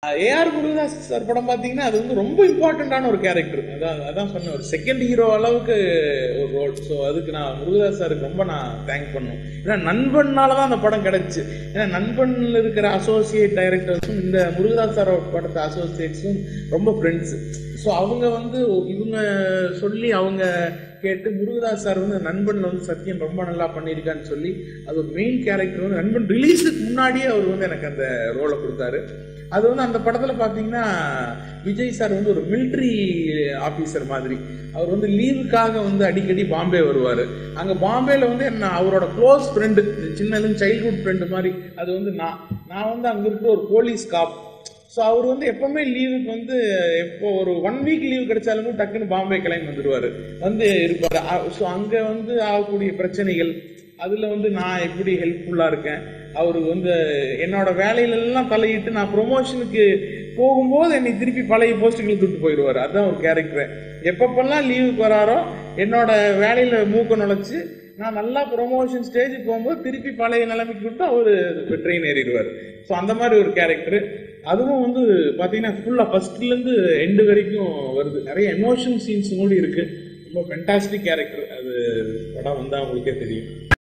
AR Murugadoss sir படம் பார்த்தீங்கன்னா அது வந்து ரொம்ப இம்பார்ட்டண்ட்டான ஒரு கேரக்டர். அதான் சொன்னேன், ஒரு செகண்ட் ஹீரோ அளவுக்கு ஒரு ரோல். ஸோ அதுக்கு நான் முருகதாஸ் சாருக்கு ரொம்ப நான் தேங்க் பண்ணணும். ஏன்னா நண்பன்னால தான் அந்த படம் கிடைச்சு. ஏன்னா நண்பனில் இருக்கிற அசோசியேட் டைரக்டர்ஸும் இந்த முருகதாஸ் சார் படத்தை அசோசியேட்ஸும் ரொம்ப ஃப்ரெண்ட்ஸு. ஸோ அவங்க வந்து இவங்க சொல்லி அவங்க கேட்டு முருகதாஸ் சார் வந்து நண்பனில் வந்து சத்யன் ரொம்ப நல்லா பண்ணியிருக்கான்னு சொல்லி அது ஒரு மெயின் கேரக்டர் வந்து நண்பன் ரிலீஸுக்கு முன்னாடியே அவர் வந்து எனக்கு அந்த ரோலை கொடுத்தாரு. அது வந்து அந்த படத்தில் பார்த்தீங்கன்னா விஜய் சார் வந்து ஒரு மிலிட்ரி ஆஃபீஸர் மாதிரி. அவர் வந்து லீவுக்காக வந்து அடிக்கடி பாம்பே வருவார். அங்கே பாம்பேயில் வந்து என்ன அவரோட க்ளோஸ் ஃப்ரெண்டு, சின்னதும் சைல்ட்ஹுட் ஃப்ரெண்டு மாதிரி. அது வந்து நான் வந்து அங்கே இருக்க ஒரு போலீஸ் காப். ஸோ அவர் வந்து எப்போவுமே லீவுக்கு வந்து எப்போ ஒரு 1 வீக் லீவ் கிடைச்சாலும் டக்குன்னு பாம்பே கிளம்பி வந்துடுவார், வந்து இருப்பார். ஸோ அங்கே வந்து ஆகக்கூடிய பிரச்சனைகள் அதில் வந்து நான் எப்படி ஹெல்ப்ஃபுல்லாக இருக்கேன். அவருக்கு வந்து என்னோட வேலையிலெல்லாம் தலையிட்டு நான் ப்ரொமோஷனுக்கு போகும்போது என்னை திருப்பி பழைய போஸ்ட்டுகளுக்கு விட்டு போயிடுவார். அதுதான் ஒரு கேரக்டர். எப்பப்பெல்லாம் லீவுக்கு வராரோ என்னோட வேலையில் மூக்க நுழைச்சி நான் நல்லா ப்ரொமோஷன் ஸ்டேஜுக்கு போகும்போது திருப்பி பழைய நிலைமைக்கு விட்டு அவர் ட்ரெயின் ஏறிடுவார். ஸோ அந்த மாதிரி ஒரு கேரக்டர். அதுவும் வந்து பார்த்தீங்கன்னா ஃபுல்லாக ஃபர்ஸ்ட்லேருந்து எண்டு வரைக்கும் வருது. நிறைய எமோஷன் சீன்ஸ் கூட இருக்குது. ரொம்ப ஃபென்டாஸ்டிக் கேரக்டர். அது படம் வந்தால் உங்களுக்கே தெரியும்.